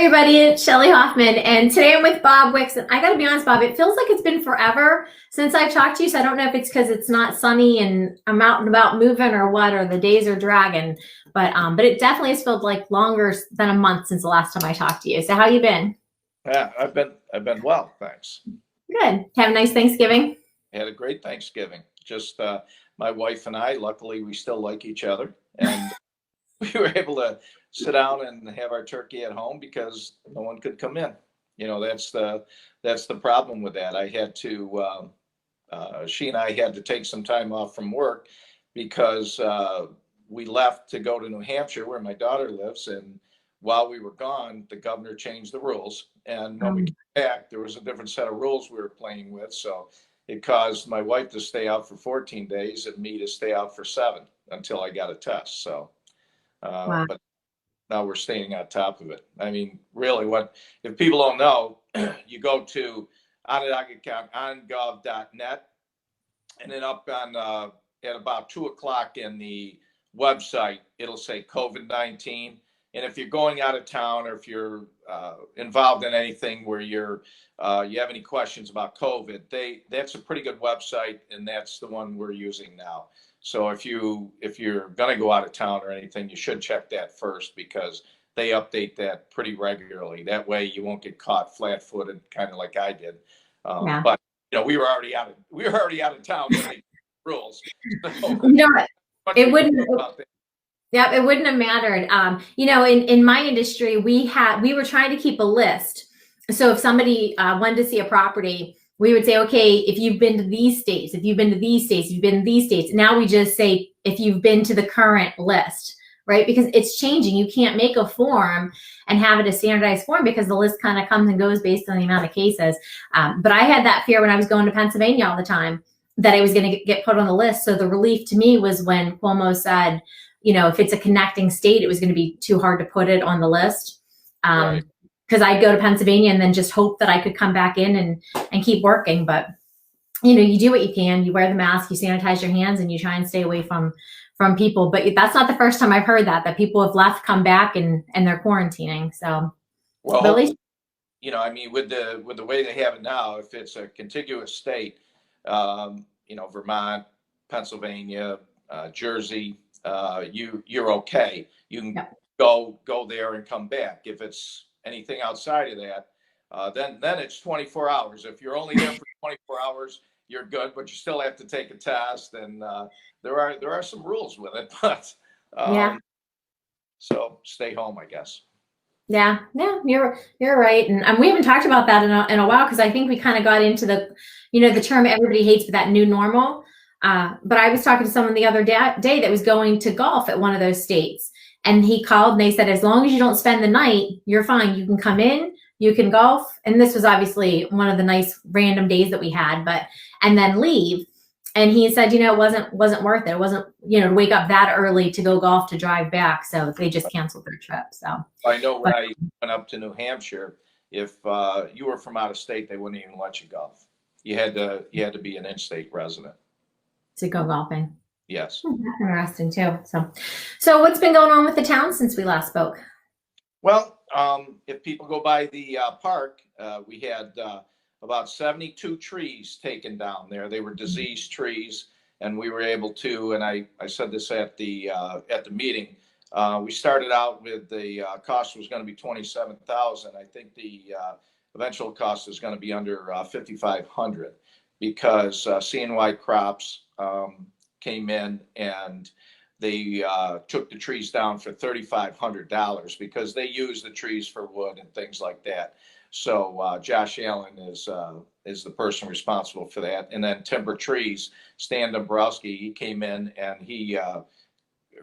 everybody, it's Shelly Hoffman, and today I'm with Bob Wicks. And I gotta be honest, Bob, it feels like it's been forever since I've talked to you, so I don't know if it's because it's not sunny and I'm out and about moving or what, or the days are dragging. But it definitely has felt like longer than a month since the last time I talked to you. So how you been? Yeah, I've been well, thanks. Good. Have a nice Thanksgiving. Had a great Thanksgiving. Just my wife and I, luckily we still like each other, and we were able to sit down and have our turkey at home because no one could come in. That's the problem with that. I had to she and I had to take some time off from work because we left to go to New Hampshire where my daughter lives, and while we were gone, the governor changed the rules. And when we came back, there was a different set of rules we were playing with. So it caused my wife to stay out for 14 days and me to stay out for 7 until I got a test. So, Wow. but now we're staying on top of it. I mean, really, what if people don't know? You go to Onondaga County ongov.net, and then up on at about 2 o'clock in the website, it'll say COVID-19. And if you're going out of town or if you're involved in anything where you have any questions about COVID, that's a pretty good website, and that's the one we're using now. So if you're going to go out of town or anything, you should check that first because they update that pretty regularly. That way you won't get caught flat-footed, kind of like I did. Yeah. But we were already out of town when they rules. So, You know what? what It do you wouldn't. know about that? Yeah, it wouldn't have mattered. In my industry, we were trying to keep a list. So if somebody wanted to see a property, we would say, okay, if you've been to these states, if you've been to these states, if you've been to these states. Now we just say if you've been to the current list, right? Because it's changing. You can't make a form and have it a standardized form because the list kind of comes and goes based on the amount of cases. But I had that fear when I was going to Pennsylvania all the time that I was going to get put on the list. So the relief to me was when Cuomo said, if it's a connecting state, it was going to be too hard to put it on the list. Right. Because I'd go to Pennsylvania and then just hope that I could come back in and keep working. But, you do what you can. You wear the mask, you sanitize your hands, and you try and stay away from people. But that's not the first time I've heard that people have left, come back, and they're quarantining. So, Well, but at least, I mean, with the way they have it now, if it's a contiguous state, Vermont, Pennsylvania, Jersey, you're okay. You can yep. go there and come back. If it's anything outside of that, then it's 24 hours. If you're only there for 24 hours, you're good, but you still have to take a test, and there are some rules with it. But Yeah. so stay home, I guess. Yeah, you're right, and we haven't talked about that in a while because I think we kind of got into the term everybody hates, but that new normal. But I was talking to someone the other day that was going to golf at one of those states, and he called and they said, as long as you don't spend the night, you're fine. You can come in, you can golf, and this was obviously one of the nice random days that we had, and then leave. And he said, it wasn't worth it. It wasn't, to wake up that early to go golf to drive back. So they just canceled their trip. So I know when I went up to New Hampshire, if you were from out of state, they wouldn't even let you golf. You had to be an in-state resident. to go golfing. Yes. That's interesting too. So what's been going on with the town since we last spoke? Well, if people go by the park, we had about 72 trees taken down there. They were diseased trees, and we were able to. And I said this at the meeting. We started out with the cost was going to be 27,000. I think the eventual cost is going to be under 5,500 because CNY Crops came in and they took the trees down for $3,500 because they use the trees for wood and things like that. So Josh Allen is the person responsible for that. And then Timber Trees, Stan Dombrowski, he came in and he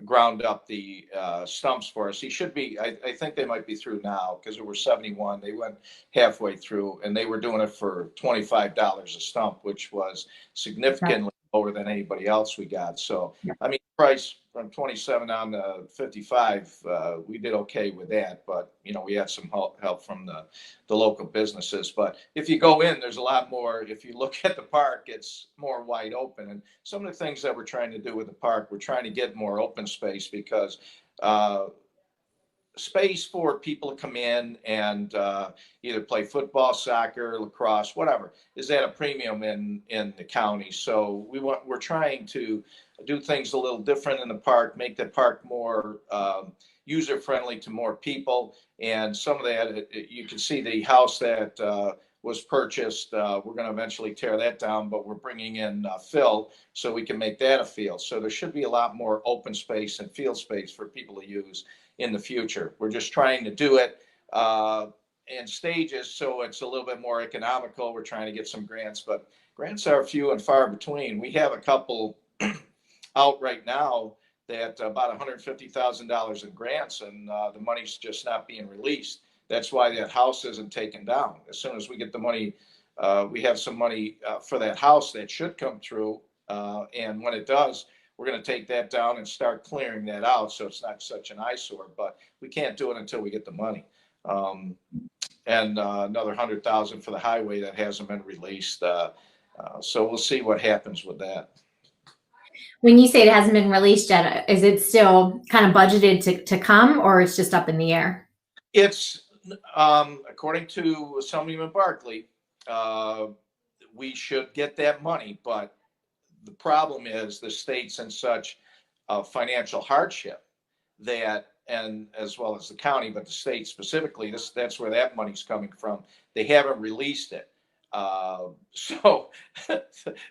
ground up the stumps for us. He should be, I think they might be through now because there were 71. They went halfway through and they were doing it for $25 a stump, which was significantly lower than anybody else we got. So, I mean, price from 27 down to 55, we did okay with that. But, we had some help from the local businesses. But if you go in, there's a lot more. If you look at the park, it's more wide open. And some of the things that we're trying to do with the park, we're trying to get more open space because space for people to come in and either play football, soccer, lacrosse, whatever, is at a premium in the county. So we're trying to do things a little different in the park, make the park more user friendly to more people. And some of that, you can see the house that was purchased. We're going to eventually tear that down, but we're bringing in fill so we can make that a field. So there should be a lot more open space and field space for people to use in the future. We're just trying to do it in stages so it's a little bit more economical. We're trying to get some grants, but grants are few and far between. We have a couple out right now that about $150,000 in grants, and the money's just not being released. That's why that house isn't taken down. As soon as we get the money, we have some money for that house that should come through. And when it does, we're going to take that down and start clearing that out so it's not such an eyesore. But we can't do it until we get the money. And another $100,000 for the highway that hasn't been released. So we'll see what happens with that. When you say it hasn't been released yet, is it still kind of budgeted to come, or it's just up in the air? It's according to Assemblyman Barkley, we should get that money, but the problem is the state's in such financial hardship that, and as well as the county, but the state specifically, that's where that money's coming from. They haven't released it. So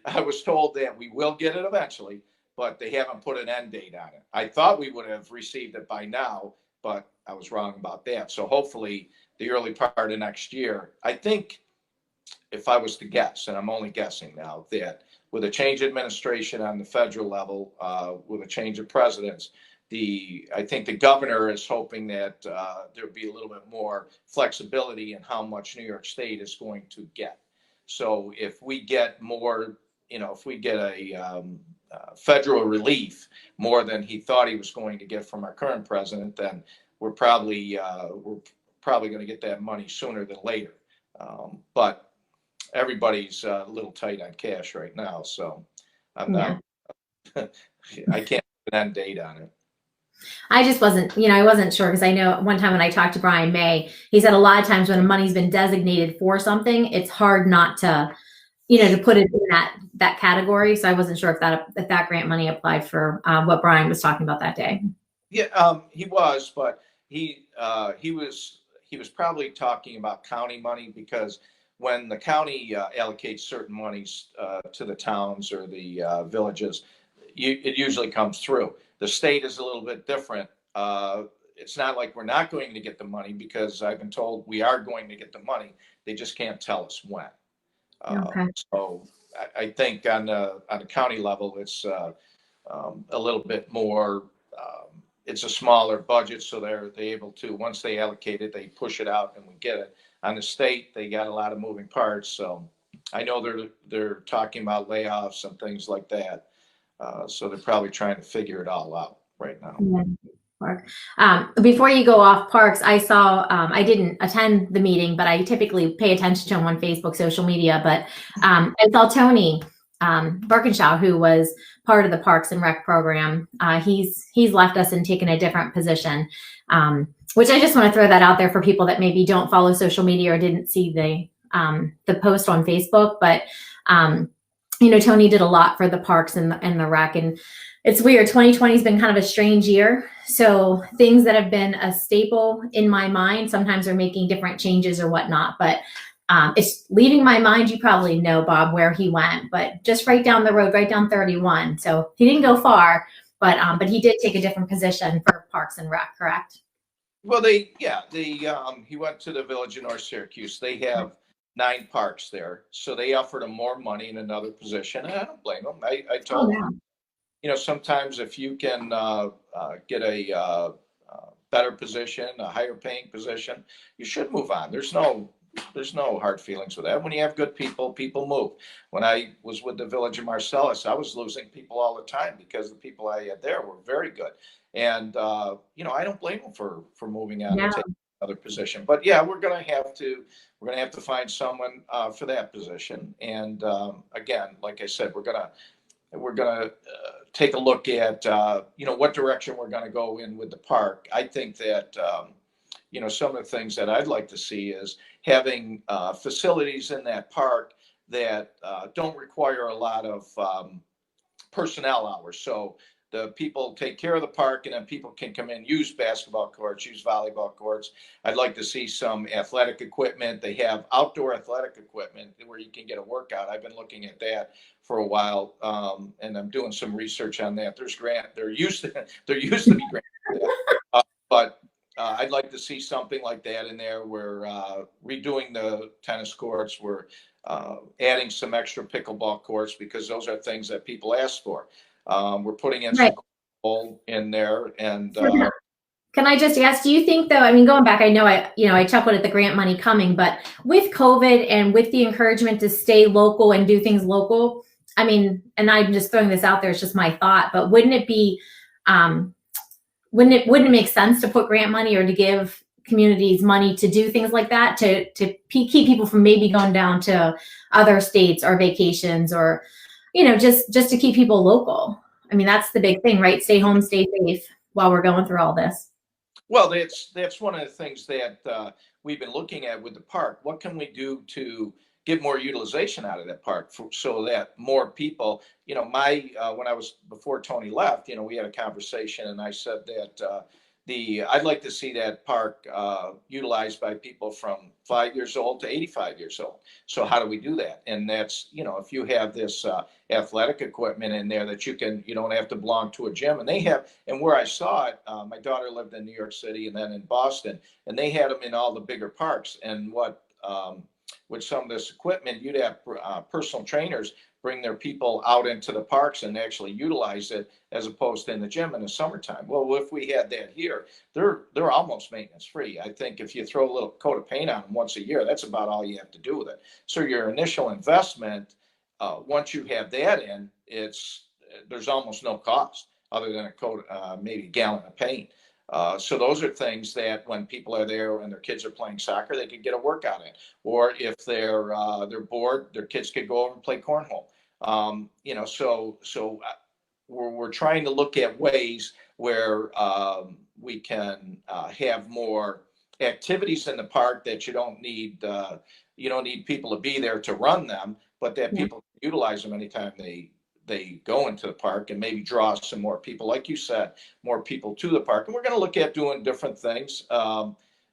I was told that we will get it eventually, but they haven't put an end date on it. I thought we would have received it by now, but I was wrong about that. So hopefully the early part of next year. I think, if I was to guess, and I'm only guessing now, that with a change of administration on the federal level, with a change of presidents, I think the governor is hoping that there'll be a little bit more flexibility in how much New York State is going to get. So if we get more, if we get a federal relief more than he thought he was going to get from our current president, then we're probably going to get that money sooner than later. But everybody's a little tight on cash right now, so I'm not. I can't put an end date on it. I just wasn't, I wasn't sure, because I know one time when I talked to Brian May, he said a lot of times when money's been designated for something, it's hard not to, to put it in that category. So I wasn't sure if that grant money applied for what Brian was talking about that day. Yeah, he was, but he was probably talking about county money, because when the county allocates certain monies to the towns or the villages, it usually comes through. The state is a little bit different. It's not like we're not going to get the money, because I've been told we are going to get the money. They just can't tell us when. Okay. So I think on the county level, it's a little bit more. It's a smaller budget, so they're able to, once they allocate it, they push it out and we get it. On the state, they got a lot of moving parts. So I know they're talking about layoffs and things like that. So they're probably trying to figure it all out right now. Yeah. Before you go off parks, I saw, I didn't attend the meeting, but I typically pay attention to him on Facebook, social media. But I saw Tony Birkinshaw, who was part of the Parks and Rec program. He's left us and taken a different position, which I just want to throw that out there for people that maybe don't follow social media or didn't see the post on Facebook. But Tony did a lot for the parks and the rec, and it's weird. 2020 has been kind of a strange year. So things that have been a staple in my mind sometimes are making different changes or whatnot. But it's leaving my mind. You probably know, Bob, where he went, but just right down the road, right down 31. So he didn't go far, but he did take a different position for Parks and Rec, correct? Well, he went to the Village of North Syracuse. They have 9 parks there, so they offered him more money in another position. And I don't blame him. I told him, sometimes if you can get a better position, a higher paying position, you should move on. There's no hard feelings with that. When you have good people, people move. When I was with the Village of Marcellus, I was losing people all the time because the people I had there were very good. And I don't blame them for moving on and taking another position. But yeah, we're gonna have to find someone for that position. And again, like I said, we're gonna take a look at, what direction we're going to go in with the park. I think that, some of the things that I'd like to see is having facilities in that park that don't require a lot of personnel hours. So the people take care of the park, and then people can come in, use basketball courts, use volleyball courts. I'd like to see some athletic equipment. They have outdoor athletic equipment where you can get a workout. I've been looking at that for a while, and I'm doing some research on that. There used to be grants for that. But I'd like to see something like that in there. We're redoing the tennis courts. We're adding some extra pickleball courts because those are things that people ask for. We're putting in Right. some goal in there, and Can I just ask, do you think though, I mean, going back, I know I chuckled at the grant money coming, but with COVID and with the encouragement to stay local and do things local, I mean, and I'm just throwing this out there, it's just my thought, but wouldn't it make sense to put grant money or to give communities money to do things like that, to keep people from maybe going down to other states or vacations, or, just to keep people local? I mean, that's the big thing, right? Stay home, stay safe while we're going through all this. well, that's one of the things that we've been looking at with the park. What can we do to get more utilization out of that park so that more people, when I was before Tony left, we had a conversation, and I said that I'd like to see that park utilized by people from 5 years old to 85 years old. So how do we do that? And that's, if you have this athletic equipment in there that you don't have to belong to a gym. And where I saw it, my daughter lived in New York City and then in Boston, and they had them in all the bigger parks. And with some of this equipment, you'd have personal trainers bring their people out into the parks and actually utilize it, as opposed to in the gym in the summertime. Well, if we had that here, they're almost maintenance free. I think if you throw a little coat of paint on them once a year, that's about all you have to do with it. So your initial investment, once you have that in, there's almost no cost other than a coat, maybe a gallon of paint. So those are things that when people are there and their kids are playing soccer, they could get a workout in. Or if they're bored, their kids could go over and play cornhole. So we're trying to look at ways where we can have more activities in the park that you don't need people to be there to run them, but that people can utilize them anytime they go into the park, and maybe draw some more people, like you said, more people to the park. And we're going to look at doing different things.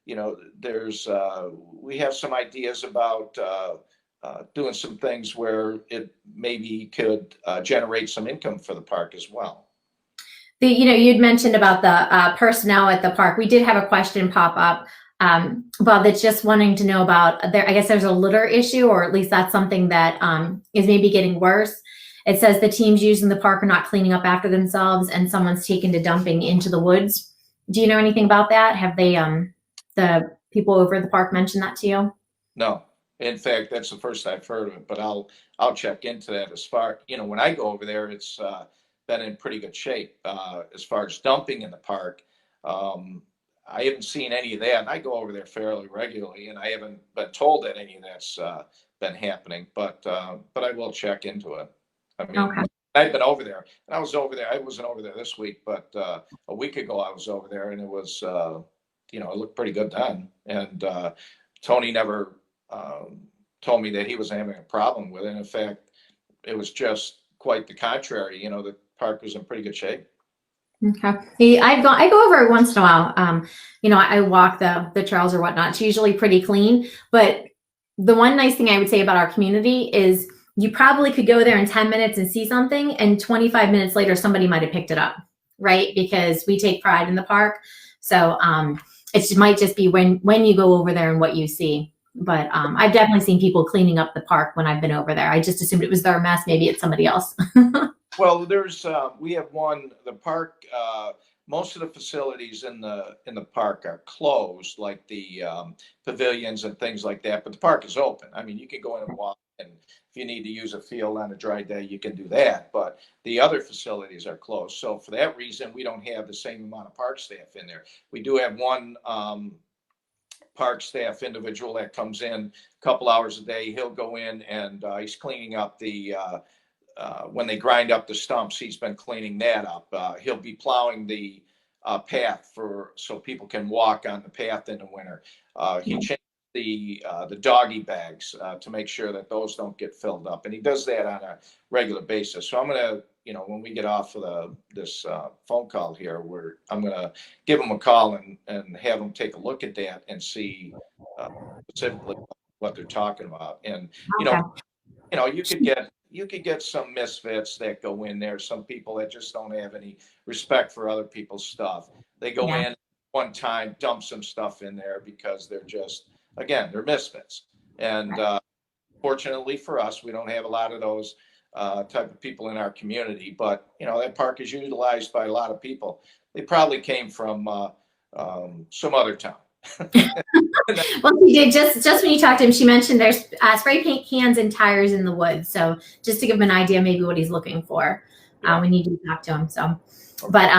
We have some ideas about doing some things where it maybe could generate some income for the park as well. You'd mentioned about the personnel at the park. We did have a question pop up, Bob, that's just wanting to know about I guess there's a litter issue, or at least that's something that is maybe getting worse. It says the teams using the park are not cleaning up after themselves, and someone's taken to dumping into the woods. Do you know anything about that? Have they, the people over at the park, mentioned that to you? No. In fact, that's the first I've heard of it, but I'll check into that. As far, when I go over there, it's been in pretty good shape. As far as dumping in the park, I haven't seen any of that. And I go over there fairly regularly, and I haven't been told that any of that's been happening, but I will check into it. I mean, Okay. I've been over there, and I was over there. I wasn't over there this week, but a week ago I was over there, and it was, it looked pretty good then. And Tony never told me that he was having a problem with it. In fact, it was just quite the contrary. The park was in pretty good shape. Okay. I go over it once in a while. I walk the trails or whatnot. It's usually pretty clean, but the one nice thing I would say about our community is you probably could go there in 10 minutes and see something, and 25 minutes later, somebody might have picked it up, right? Because we take pride in the park. So it might just be when you go over there and what you see. But I've definitely seen people cleaning up the park when I've been over there. I just assumed it was their mess. Maybe it's somebody else. Well, we have the park, most of the facilities in the park are closed, like the pavilions and things like that, but the park is open. I mean, you can go in and walk, and if you need to use a field on a dry day, you can do that, but the other facilities are closed. So for that reason, we don't have the same amount of park staff in there. We do have one park staff individual that comes in a couple hours a day. He'll go in and he's cleaning up the when they grind up the stumps, he's been cleaning that up. He'll be plowing the path so people can walk on the path in the winter. He changed the doggy bags to make sure that those don't get filled up, and he does that on a regular basis. So I'm gonna, when we get off of this phone call here, I'm gonna give him a call and have him take a look at that and see specifically what they're talking about. And Okay. you could get some misfits that go in there. Some people that just don't have any respect for other people's stuff. They go in one time, dump some stuff in there because they're just, again, they're misfits. And fortunately for us, we don't have a lot of those type of people in our community. But that park is utilized by a lot of people. They probably came from some other town. Well, she did just when you talked to him, she mentioned there's spray paint cans and tires in the woods. So just to give him an idea, maybe what he's looking for when you do talk to him. So, but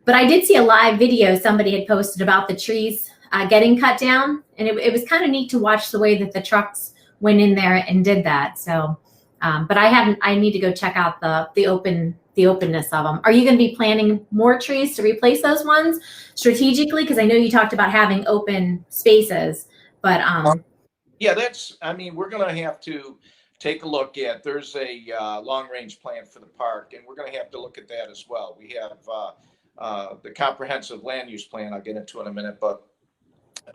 I did see a live video somebody had posted about the trees getting cut down, and it was kind of neat to watch the way that the trucks went in there and did that. So, but I need to go check out the openness of them. Are you going to be planting more trees to replace those ones strategically? Because I know you talked about having open spaces, but yeah, we're going to have to take a look at. There's a long range plan for the park, and we're going to have to look at that as well. We have the comprehensive land use plan. I'll get into in a minute, but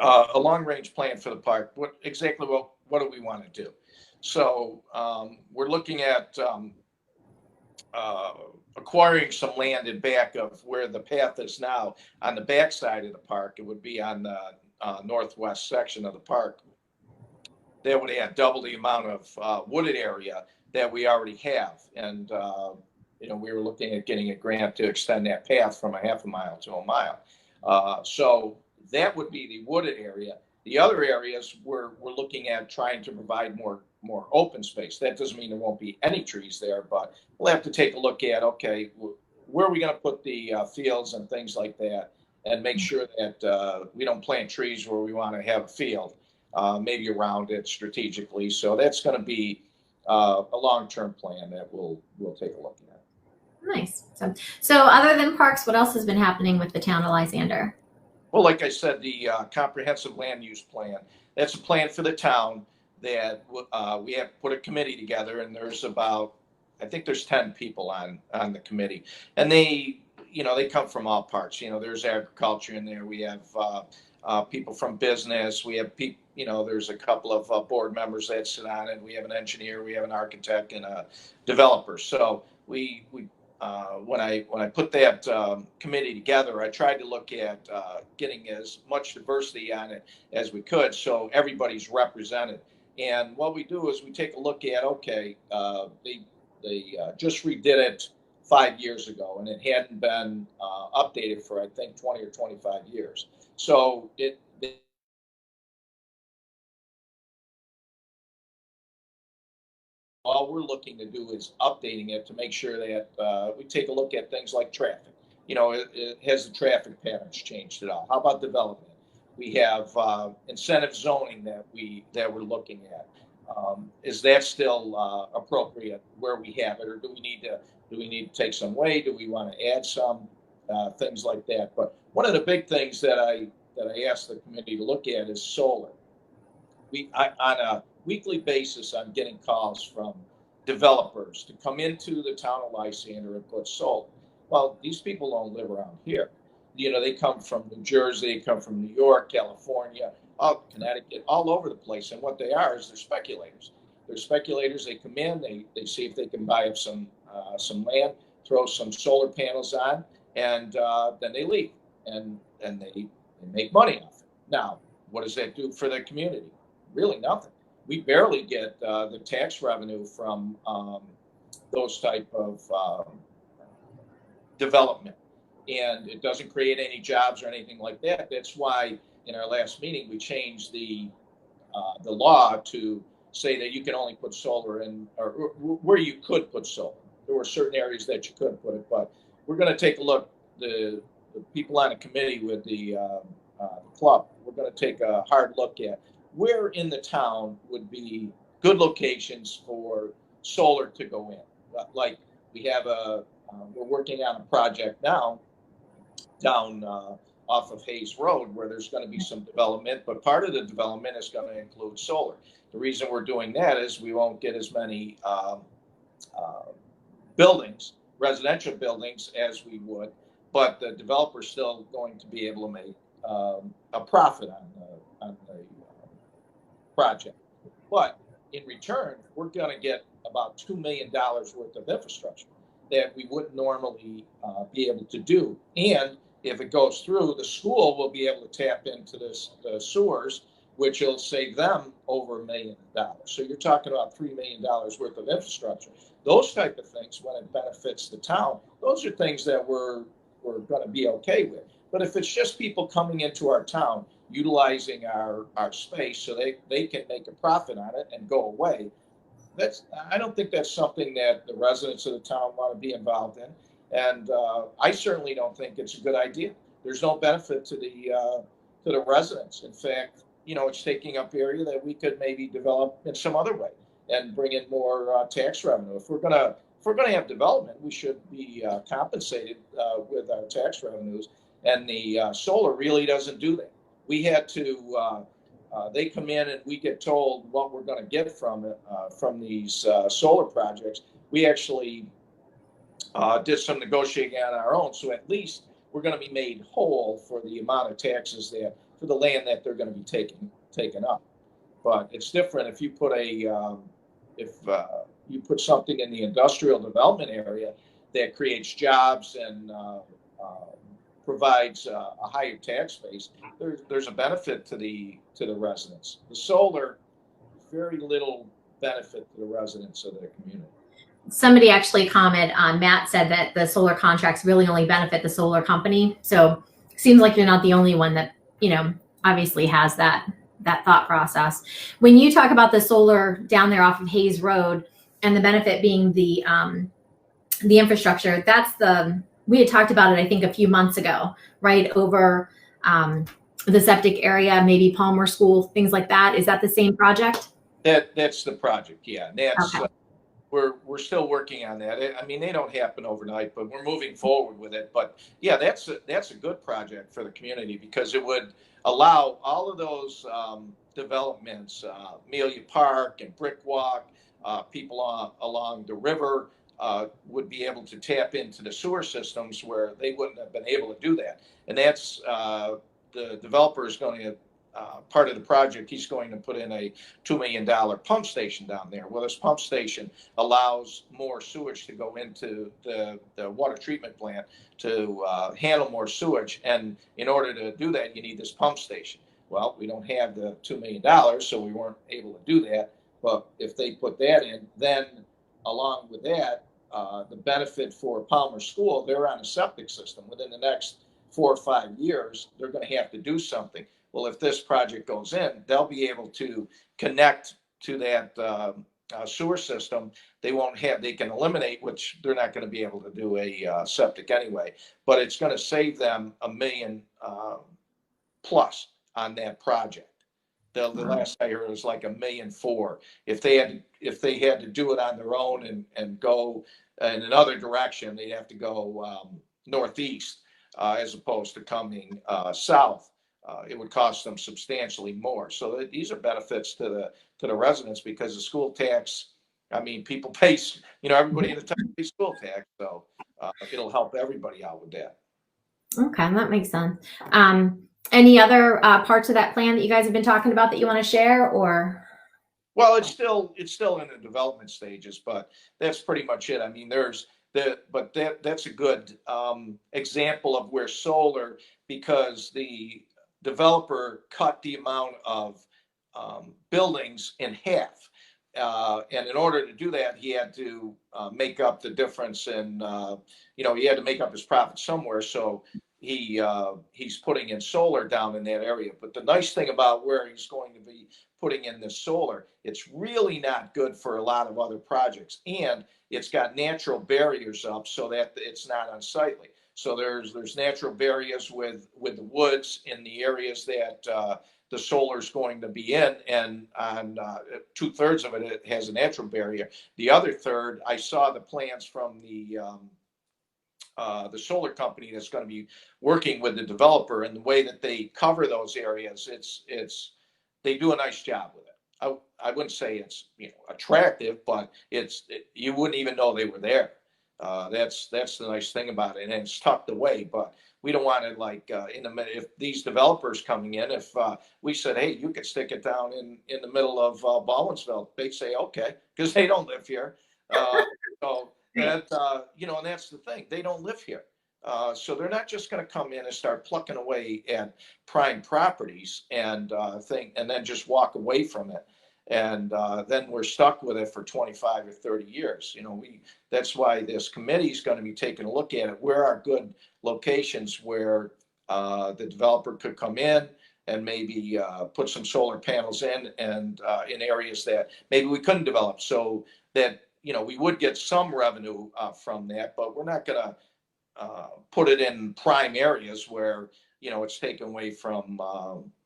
a long range plan for the park. What do we want to do? So we're looking at acquiring some land in back of where the path is now on the back side of the park. It would be on the northwest section of the park. That would add double the amount of wooded area that we already have. And, we were looking at getting a grant to extend that path from a half a mile to a mile. So that would be the wooded area. The other areas we're looking at trying to provide more open space. That doesn't mean there won't be any trees there, but we'll have to take a look at, okay, where are we going to put the fields and things like that, and make sure that we don't plant trees where we want to have a field, maybe around it strategically. So that's going to be a long-term plan that we'll take a look at. Nice. So other than parks, what else has been happening with the town of Lysander? Well, like I said, the comprehensive land use plan, that's a plan for the town that we have put a committee together, and there's I think there's 10 people on the committee, and they come from all parts. There's agriculture in there. We have people from business. We have people, there's a couple of board members that sit on it. We have an engineer, we have an architect, and a developer. So when I put that committee together, I tried to look at getting as much diversity on it as we could, so everybody's represented. And what we do is we take a look at, okay, they just redid it 5 years ago, and it hadn't been updated for, I think, 20 or 25 years. So all we're looking to do is updating it to make sure that we take a look at things like traffic. Has the traffic patterns changed at all? How about development? We have incentive zoning that we're looking at. Is that still appropriate where we have it, or do we need to take some away? Do we want to add some things like that? But one of the big things that I asked the committee to look at is solar. On a weekly basis, I'm getting calls from developers to come into the town of Lysander and put solar. Well, these people don't live around here. They come from New Jersey, they come from New York, California, Connecticut, all over the place. And what they are is they're speculators. They're speculators. They come in, they see if they can buy up some land, throw some solar panels on, and then they leave, and they make money off it. Now, what does that do for the community? Really nothing. We barely get the tax revenue from those type of development, and it doesn't create any jobs or anything like that. That's why in our last meeting we changed the law to say that you can only put solar in, or where you could put solar. There were certain areas that you couldn't put it, but we're going to take a look. The people on the committee with the club, we're going to take a hard look at where in the town would be good locations for solar to go in. like we have we're working on a project now down off of Hayes Road where there's going to be some development, but part of the development is going to include solar. The reason we're doing that is we won't get as many uh, buildings, residential buildings, as we would, but the developer's still going to be able to make a profit on the project. But in return, we're going to get about $2 million worth of infrastructure that we wouldn't normally be able to do. And if it goes through, the school will be able to tap into the sewers, which will save them over $1 million. So you're talking about $3 million worth of infrastructure. Those type of things, when it benefits the town, those are things that we're going to be okay with. But if it's just people coming into our town, utilizing our space so they can make a profit on it and go away, I don't think that's something that the residents of the town want to be involved in. And I certainly don't think it's a good idea. There's no benefit to the residents. In fact, it's taking up area that we could maybe develop in some other way and bring in more tax revenue. If we're gonna have development, we should be compensated with our tax revenues. And the solar really doesn't do that. We had to. They come in and we get told what we're going to get from it, from these solar projects. We actually did some negotiating on our own, so at least we're going to be made whole for the amount of taxes for the land that they're going to be taken up. But it's different if you put you put something in the industrial development area that creates jobs and provides a higher tax base. There's a benefit to the residents. The solar, very little benefit to the residents of their community. Somebody actually commented on Matt said that the solar contracts really only benefit the solar company. So it seems like you're not the only one that, obviously has that thought process. When you talk about the solar down there off of Hayes Road and the benefit being the infrastructure, we had talked about it, I think, a few months ago, right? Over the septic area, maybe Palmer School, things like that. Is that the same project? That's the project, yeah. And that's Okay. We're still working on that. I mean, they don't happen overnight, but we're moving forward with it. But yeah, that's a good project for the community because it would allow all of those developments, Amelia Park and Brick Walk, people along the river would be able to tap into the sewer systems where they wouldn't have been able to do that. And that's the developer is going to. Part of the project, he's going to put in a $2 million pump station down there. Well, this pump station allows more sewage to go into the water treatment plant to handle more sewage. And in order to do that, you need this pump station. Well, we don't have the $2 million, so we weren't able to do that. But if they put that in, then along with that, the benefit for Palmer School, they're on a septic system. Within the next 4 or 5 years, they're going to have to do something. Well, if this project goes in, they'll be able to connect to that sewer system. They can eliminate, which they're not going to be able to do a septic anyway, but it's going to save them $1 million plus on that project. The last I heard was like $1.4 million. If they had to do it on their own and go in another direction, they'd have to go northeast as opposed to coming south. It would cost them substantially more. So these are benefits to the residents because the school tax. I mean, people pay. Everybody in the town pays school tax, so it'll help everybody out with that. Okay, that makes sense. Any other parts of that plan that you guys have been talking about that you want to share, or? Well, it's still in the development stages, but that's pretty much it. I mean, that's a good example of where solar, because the developer cut the amount of buildings in half. And in order to do that, he had to make up the difference in, he had to make up his profit somewhere. So he's putting in solar down in that area. But the nice thing about where he's going to be putting in this solar, it's really not good for a lot of other projects. And it's got natural barriers up so that it's not unsightly. So there's natural barriers with the woods in the areas that the solar is going to be in, and on 2/3 of it, it has a natural barrier. The other third, I saw the plans from the solar company that's going to be working with the developer, and the way that they cover those areas, they do a nice job with it. I wouldn't say it's attractive, but you wouldn't even know they were there. That's the nice thing about it, and it's tucked away. But we don't want it like in the middle. If these developers coming in, if we said, hey, you could stick it down in the middle of Baldwinsville, they'd say okay, because they don't live here. So that and that's the thing. They don't live here. So they're not just going to come in and start plucking away at prime properties and and then just walk away from it. And then we're stuck with it for 25 or 30 years. That's why this committee is going to be taking a look at it. Where are good locations where the developer could come in and maybe put some solar panels in, and in areas that maybe we couldn't develop, so that we would get some revenue from that, but we're not going to put it in prime areas where it's taken away from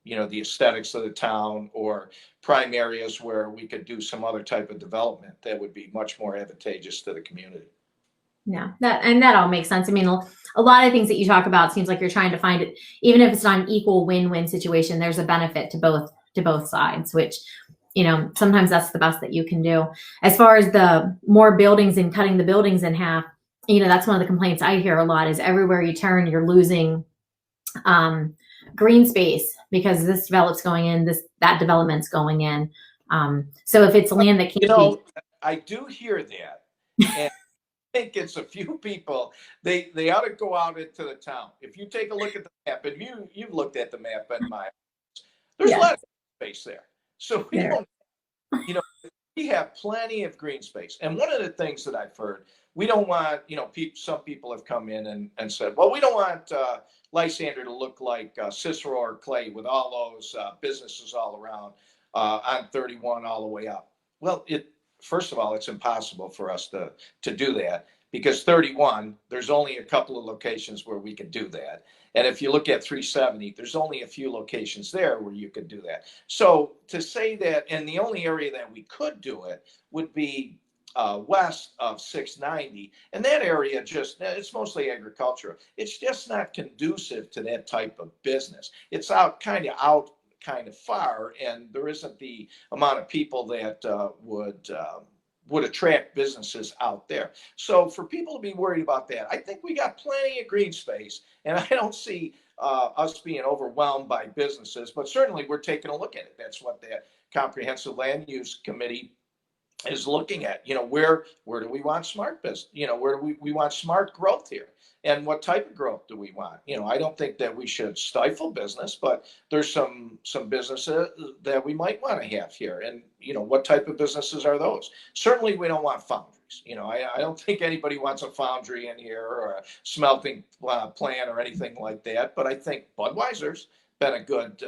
the aesthetics of the town, or prime areas where we could do some other type of development that would be much more advantageous to the community. Yeah, that all makes sense. I mean, a lot of things that you talk about seems like you're trying to find it, even if it's not an equal win-win situation, there's a benefit to both sides, which sometimes that's the best that you can do. As far as the more buildings and cutting the buildings in half, that's one of the complaints I hear a lot, is everywhere you turn, you're losing green space because this development's going in, that development's going in. So if it's land that can't I do hear that. And I think it's a few people, they ought to go out into the town. If you take a look at the map, and you've looked at the map in my office, there's a lot of space there. So we have plenty of green space. And one of the things that I've heard, we don't want, some people have come in and said, well, we don't want Lysander to look like Cicero or Clay with all those businesses all around on 31 all the way up. Well, first of all, it's impossible for us to do that, because 31, there's only a couple of locations where we can do that. And if you look at 370, there's only a few locations there where you could do that. So to say that, and the only area that we could do it would be west of 690. And that area it's mostly agricultural. It's just not conducive to that type of business. It's out kind of far, and there isn't the amount of people that would attract businesses out there. So for people to be worried about that, I think we got plenty of green space, and I don't see us being overwhelmed by businesses, but certainly we're taking a look at it. That's what the Comprehensive Land Use Committee is looking at. Where do we want smart business? Where do we want smart growth here? And what type of growth do we want? I don't think that we should stifle business, but there's some businesses that we might want to have here. And, what type of businesses are those? Certainly we don't want foundries. I don't think anybody wants a foundry in here, or a smelting plant or anything like that. But I think Budweiser's been a good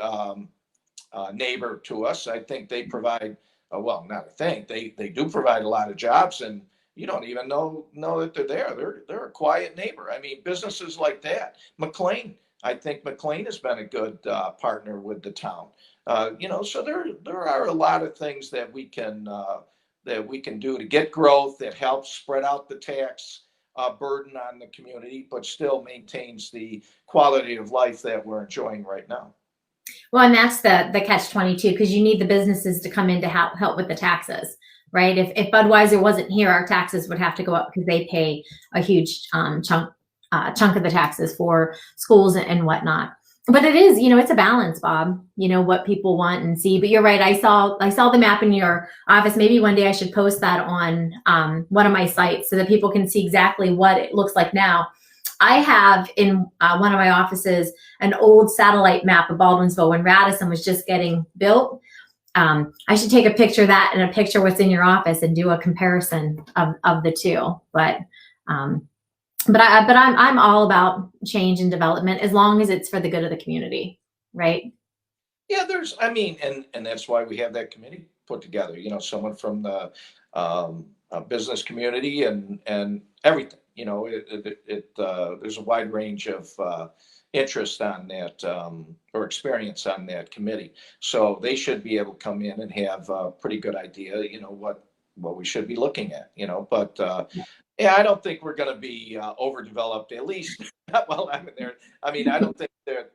neighbor to us. I think they provide, well, not a thing, they do provide a lot of jobs, and you don't even know that they're there. They're a quiet neighbor. I mean, businesses like that. McLean, I think McLean has been a good partner with the town. So there are a lot of things that we can do to get growth that helps spread out the tax burden on the community, but still maintains the quality of life that we're enjoying right now. Well, and that's the catch-22, because you need the businesses to come in to help with the taxes, right? If Budweiser wasn't here, our taxes would have to go up, because they pay a huge chunk of the taxes for schools and whatnot. But it is, it's a balance, Bob, what people want and see. But you're right. I saw the map in your office. Maybe one day I should post that on one of my sites so that people can see exactly what it looks like now. I have in one of my offices an old satellite map of Baldwinsville when Radisson was just getting built. I should take a picture of that and a picture of what's in your office and do a comparison of the two. But I'm all about change and development, as long as it's for the good of the community, right? Yeah, and that's why we have that committee put together. Someone from the business community and everything. you know, there's a wide range of interest on that, or experience on that committee. So they should be able to come in and have a pretty good idea, you know, what we should be looking at, you know. But yeah, I don't think we're going to be overdeveloped, at least not while I'm in there. I mean, I don't think that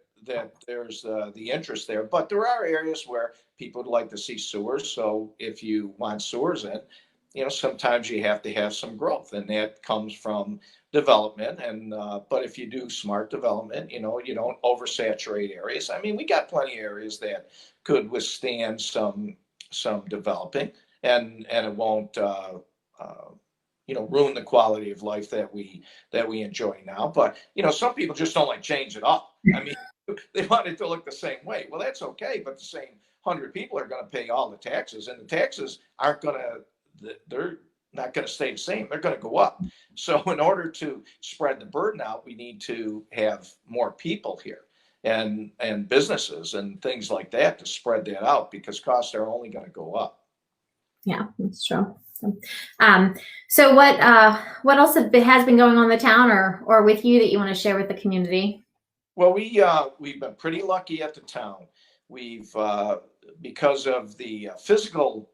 there's the interest there, but there are areas where people would like to see sewers. So if you want sewers in, you know, sometimes you have to have some growth, and that comes from development. And but if you do smart development, you know, you don't oversaturate areas. I mean, we got plenty of areas that could withstand some developing, and it won't you know, ruin the quality of life that we enjoy now. But you know, some people just don't like change at all. I mean, they want it to look the same way. Well, that's okay, but the same 100 people are going to pay all the taxes, and the taxes aren't going to, they're not going to stay the same. They're going to go up. So in order to spread the burden out, we need to have more people here, and businesses and things like that, to spread that out, because costs are only going to go up. Yeah, that's true. So what else has been going on in the town, or with you, that you want to share with the community? Well, we've been pretty lucky at the town. We've because of the physical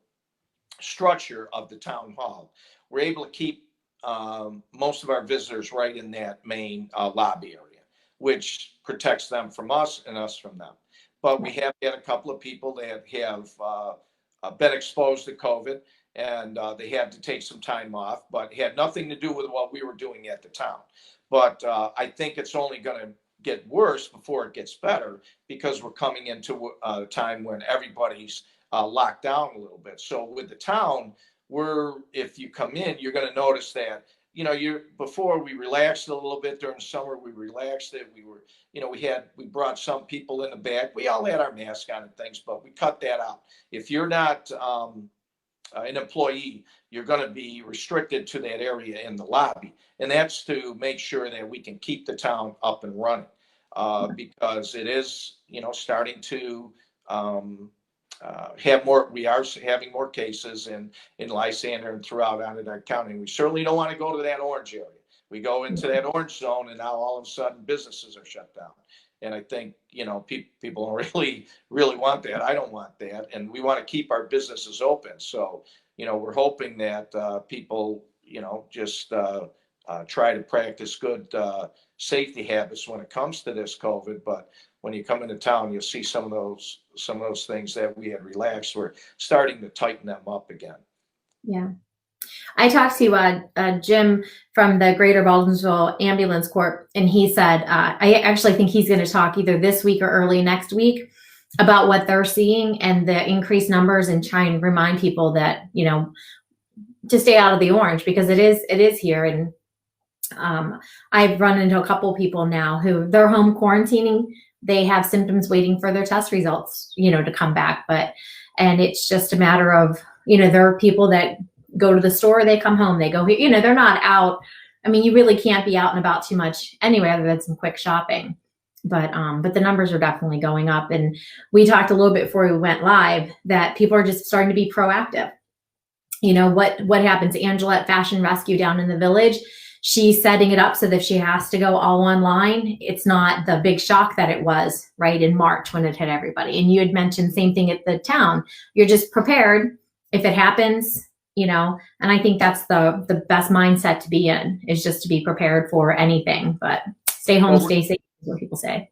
structure of the town hall, we're able to keep most of our visitors right in that main lobby area, which protects them from us and us from them. But we have had a couple of people that have been exposed to COVID, and they had to take some time off, but it had nothing to do with what we were doing at the town. But I think it's only going to get worse before it gets better, because we're coming into a time when everybody's locked down a little bit. So with the town, if you come in, you're going to notice that, you know, before we relaxed a little bit during the summer, we relaxed it. We were, you know, we brought some people in the back. We all had our mask on and things, but we cut that out. If you're not an employee, you're going to be restricted to that area in the lobby. And that's to make sure that we can keep the town up and running, because it is, you know, starting to we are having more cases in Lysander and throughout Onondaga County. We certainly don't want to go to that orange area. We go into that orange zone, and now all of a sudden businesses are shut down. And I think, you know, people don't really want that. I don't want that. And we want to keep our businesses open. So, you know, we're hoping that people, you know, just try to practice good safety habits when it comes to this COVID. But when you come into town, you'll see some of those things that we had relaxed. We're starting to tighten them up again. Yeah. I talked to Jim from the Greater Baldwinsville Ambulance Corps, and he said, I actually think he's going to talk either this week or early next week about what they're seeing and the increased numbers, and try and remind people that, you know, to stay out of the orange, because it is here. And I've run into a couple of people now who they're home quarantining. They have symptoms, waiting for their test results, you know, to come back. And it's just a matter of, you know, there are people that go to the store, they come home, they go here, you know, they're not out. I mean, you really can't be out and about too much anyway, other than some quick shopping. But the numbers are definitely going up. And we talked a little bit before we went live that people are just starting to be proactive. You know, what happens? Angela at Fashion Rescue down in the village, she's setting it up so that if she has to go all online, it's not the big shock that it was right in March when it hit everybody. And you had mentioned same thing at the town. You're just prepared if it happens, you know. And I think that's the best mindset to be in, is just to be prepared for anything. But stay home, stay safe, is what people say.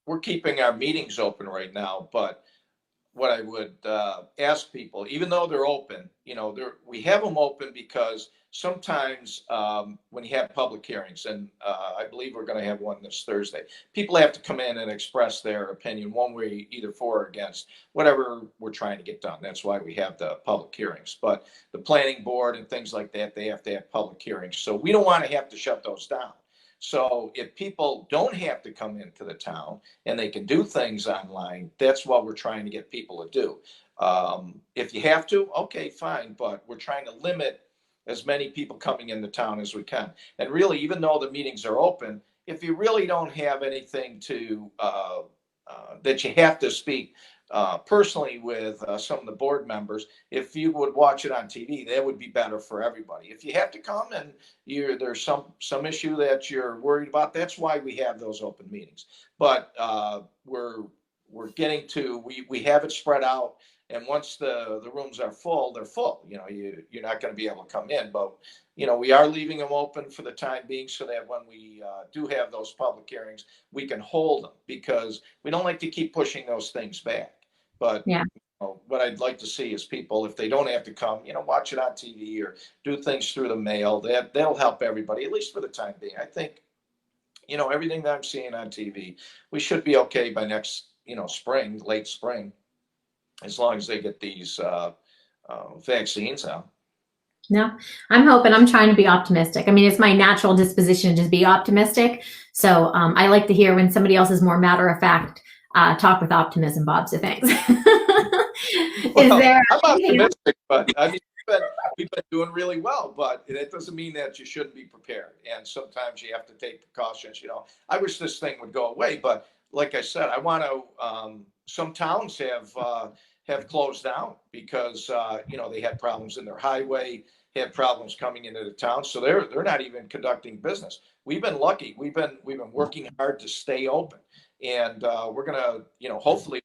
We're keeping our meetings open right now, but what I would ask people, even though they're open, you know, we have them open because sometimes when you have public hearings, and I believe we're going to have one this Thursday, people have to come in and express their opinion one way, either for or against whatever we're trying to get done. That's why we have the public hearings. But the planning board and things like that, they have to have public hearings. So we don't want to have to shut those down. So if people don't have to come into the town and they can do things online, that's what we're trying to get people to do. If you have to, okay, fine. But we're trying to limit as many people coming into town as we can. And really, even though the meetings are open, if you really don't have anything to that you have to speak personally with some of the board members, if you would watch it on TV, that would be better for everybody. If you have to come and there's some issue that you're worried about, that's why we have those open meetings. But we're getting to we have it spread out, and once the rooms are full, they're full. You're not going to be able to come in, but we are leaving them open for the time being so that when we do have those public hearings, we can hold them, because we don't like to keep pushing those things back. But Yeah. what I'd like to see is people, if they don't have to come, watch it on TV or do things through the mail. That'll help everybody, at least for the time being. I think, everything that I'm seeing on TV, we should be okay by next, spring, late spring, as long as they get these vaccines out. No, I'm trying to be optimistic. I mean, it's my natural disposition to just be optimistic. So I like to hear when somebody else is more matter of fact, talk with optimism, Bob. So thanks. Is there I'm anything else? optimistic, but I mean, we've been doing really well, but that doesn't mean that you shouldn't be prepared. And sometimes you have to take precautions. I wish this thing would go away, but like I said, I want to. Some towns have closed down because they had problems in their highway, had problems coming into the town, so they're not even conducting business. We've been lucky. We've been working hard to stay open, and we're gonna hopefully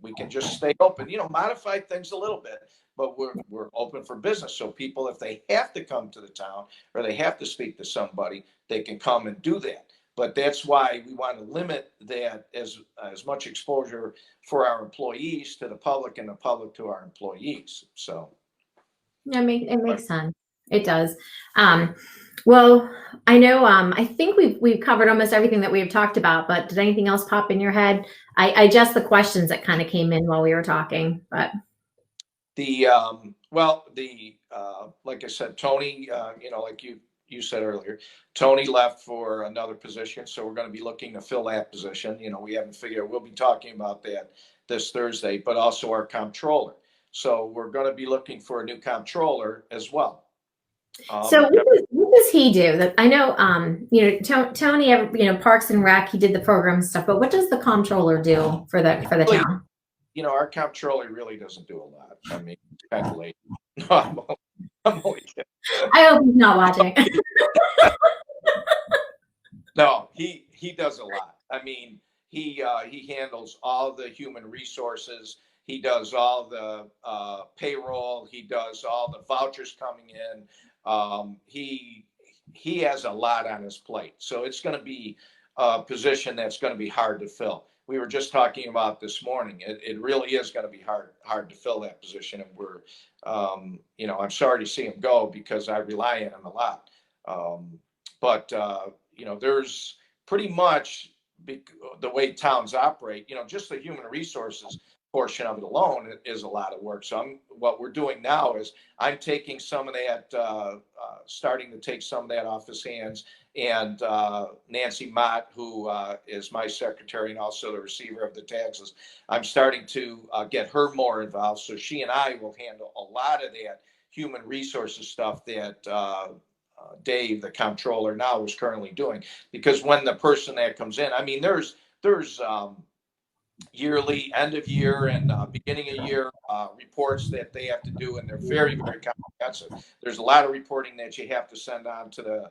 we can just stay open. Modify things a little bit, but we're open for business. So people, if they have to come to the town or they have to speak to somebody, they can come and do that. But that's why we want to limit that as much exposure for our employees to the public and the public to our employees. So Yeah, it makes sense. It does. Well, I know. I think we've covered almost everything that we've talked about. But did anything else pop in your head? I just the questions that kind of came in while we were talking. But like I said, Tony, like you said earlier, Tony left for another position, so we're going to be looking to fill that position. We haven't figured. We'll be talking about that this Thursday, but also our comptroller. So we're going to be looking for a new comptroller as well. So what does he do? That I know, Tony, Parks and Rec, he did the program and stuff. But what does the comptroller do for the town? Our comptroller really doesn't do a lot. I mean, it's kind of late. No, I'm only kidding. I hope he's not watching. No, he does a lot. I mean, he handles all the human resources. He does all the payroll. He does all the vouchers coming in. He has a lot on his plate, so it's going to be a position that's going to be hard to fill. We were just talking about this morning. It really is going to be hard to fill that position, and we're, I'm sorry to see him go because I rely on him a lot. But there's pretty much the way towns operate. Just the human resources portion of it alone is a lot of work. So what we're doing now is I'm taking some of that, starting to take some of that off his hands. And Nancy Mott, who is my secretary and also the receiver of the taxes, I'm starting to get her more involved. So she and I will handle a lot of that human resources stuff that Dave, the comptroller now, is currently doing. Because when the person that comes in, I mean, there's yearly, end of year, and beginning of year reports that they have to do, and they're very, very comprehensive. There's a lot of reporting that you have to send on to the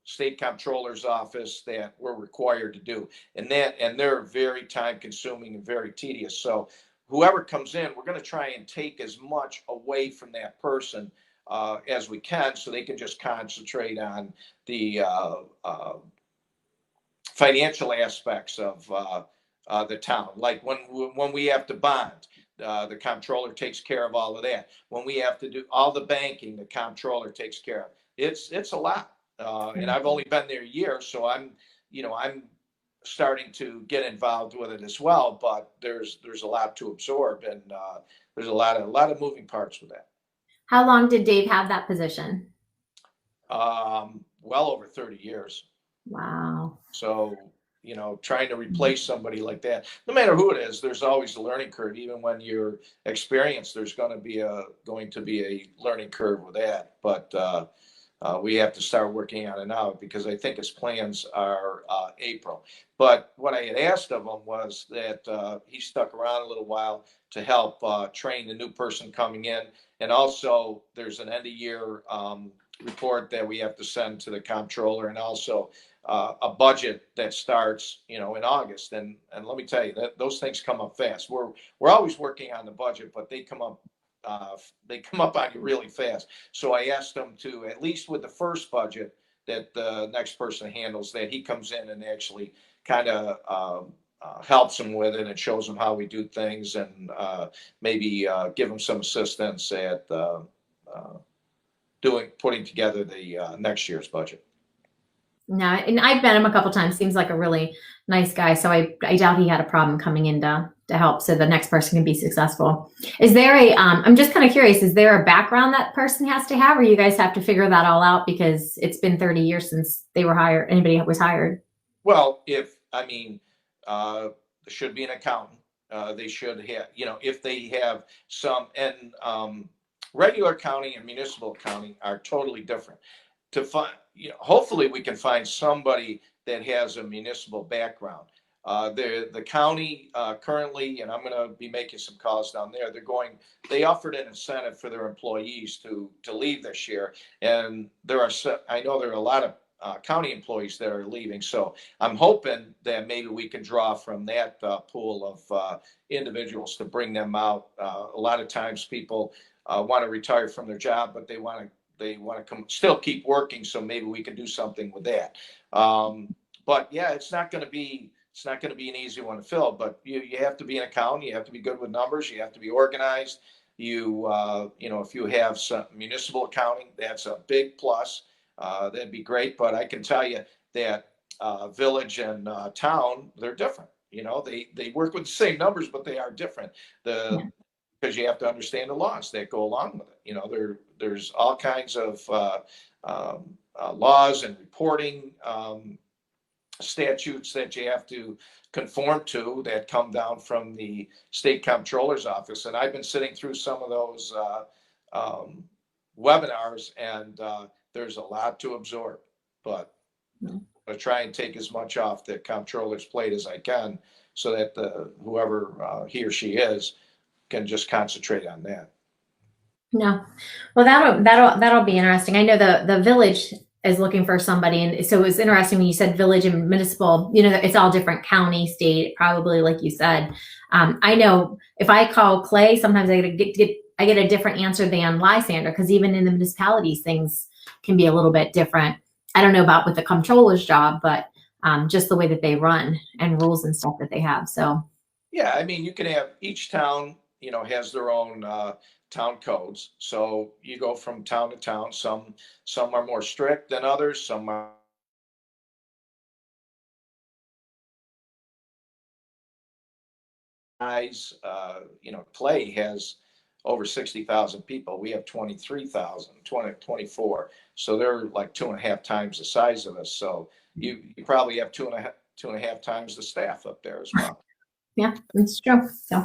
state comptroller's office that we're required to do, and they're very time consuming and very tedious. So whoever comes in, we're going to try and take as much away from that person as we can, so they can just concentrate on the financial aspects of the town. Like when we have to bond, the comptroller takes care of all of that. When we have to do all the banking, the comptroller takes care of. It's a lot, and I've only been there a year, so I'm starting to get involved with it as well. But there's a lot to absorb, and there's a lot of moving parts with that. How long did Dave have that position? Well over 30 years. Wow. So, trying to replace somebody like that, no matter who it is, there's always a learning curve. Even when you're experienced, there's going to be a learning curve with that. But we have to start working on it now because I think his plans are April. But what I had asked of him was that he stuck around a little while to help train the new person coming in. And also, there's an end of year report that we have to send to the comptroller, and also a budget that starts, in August. And let me tell you that those things come up fast. We're always working on the budget, but they come up on you really fast. So I asked them to, at least with the first budget that the next person handles, that he comes in and actually kind of helps them with it and shows them how we do things, and maybe give them some assistance at putting together the next year's budget. No, and I've met him a couple times. Seems like a really nice guy. So I doubt he had a problem coming in to help, so the next person can be successful. Is there I'm just kind of curious, is there a background that person has to have, or you guys have to figure that all out because it's been 30 years since they were hired, anybody was hired? Well, there should be an accountant. They should have, if they have some, and regular accounting and municipal accounting are totally different. To find, hopefully we can find somebody that has a municipal background. The county currently, and I'm going to be making some calls down there. They offered an incentive for their employees to leave this year, and I know there are a lot of county employees that are leaving. So I'm hoping that maybe we can draw from that pool of individuals to bring them out. A lot of times people want to retire from their job, but they want to still keep working. So maybe we can do something with that. But yeah, it's not going to be an easy one to fill. But you have to be an accountant. You have to be good with numbers. You have to be organized. If you have some municipal accounting, that's a big plus. That'd be great. But I can tell you that village and town, they're different. They work with the same numbers, but they are different. Because you have to understand the laws that go along with it. There's all kinds of laws and reporting statutes that you have to conform to that come down from the state comptroller's office. And I've been sitting through some of those webinars, and there's a lot to absorb. But I try and take as much off the comptroller's plate as I can, so that whoever he or she is can just concentrate on that. No, well, that'll be interesting. I know the village is looking for somebody, and so it was interesting when you said village and municipal. It's all different, county, state, probably, like you said. I know if I call Clay, sometimes I get a different answer than Lysander, because even in the municipalities, things can be a little bit different. I don't know about with the comptroller's job, but just the way that they run and rules and stuff that they have. So yeah, you can have each town, has their own town codes. So you go from town to town. Some are more strict than others. Some are nice. Clay has over 60,000 people. We have 23,000, 24. So they're like 2.5 times the size of us. So you probably have two and a half times the staff up there as well. yeah, it's true. So,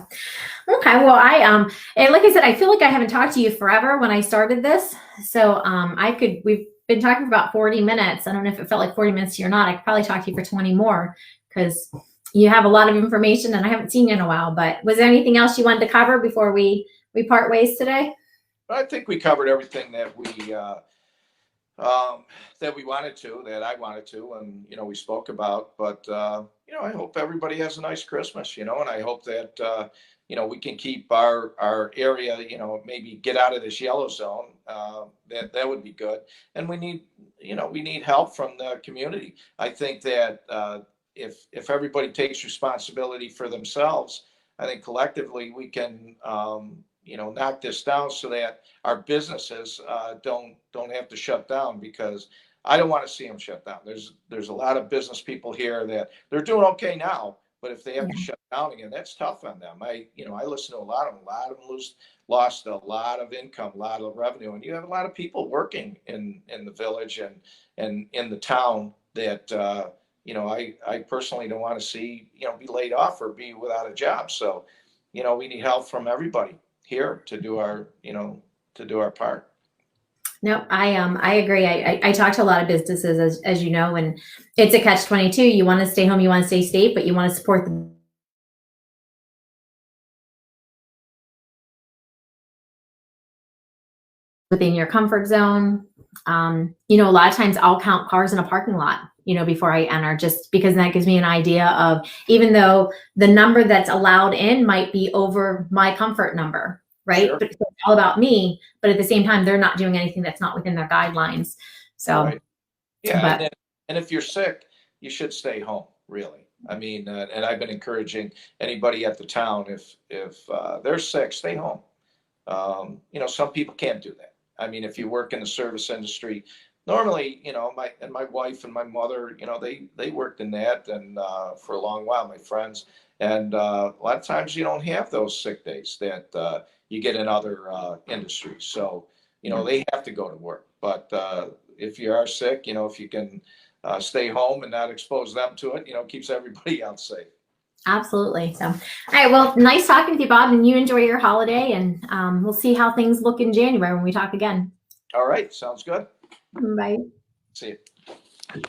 okay. Well, and like I said, I feel like I haven't talked to you forever when I started this. So, we've been talking for about 40 minutes. I don't know if it felt like 40 minutes to you or not. I could probably talk to you for 20 more, because you have a lot of information and I haven't seen you in a while. But was there anything else you wanted to cover before we part ways today? I think we covered everything that I wanted to, and we spoke about. But I hope everybody has a nice Christmas, and I hope that we can keep our area, maybe get out of this yellow zone. That would be good. And we need help from the community. I think that if everybody takes responsibility for themselves, I think collectively we can knock this down so that our businesses don't have to shut down, because I don't want to see them shut down. There's a lot of business people here that they're doing okay now, but if they have to shut down again, that's tough on them. I listen to a lot of them. A lot of them lost a lot of income, a lot of revenue, and you have a lot of people working in the village and in the town that I personally don't want to see be laid off or be without a job. So we need help from everybody here to do our part. No, I agree. I talk to a lot of businesses, as you know, and it's a catch-22. You want to stay home, you want to stay safe, but you want to support the within your comfort zone. You know, a lot of times I'll count cars in a parking lot, you know, before I enter, just because that gives me an idea of, even though the number that's allowed in might be over my comfort number, right? Sure. But it's all about me. But at the same time, they're not doing anything that's not within their guidelines. So, Right. Yeah, but and if you're sick, you should stay home, really. I mean, and I've been encouraging anybody at the town, if they're sick, stay home. You know, some people can't do that. I mean, if you work in the service industry, normally, you know, my wife and my mother, you know, they worked in that and for a long while, my friends, and a lot of times you don't have those sick days that you get in other industries. So, you know, yeah. they have to go to work. But if you are sick, you know, if you can stay home and not expose them to it, you know, keeps everybody else safe. Absolutely. So, all right. Well, nice talking with you, Bob, and you enjoy your holiday, and we'll see how things look in January when we talk again. All right, sounds good. Bye. See you.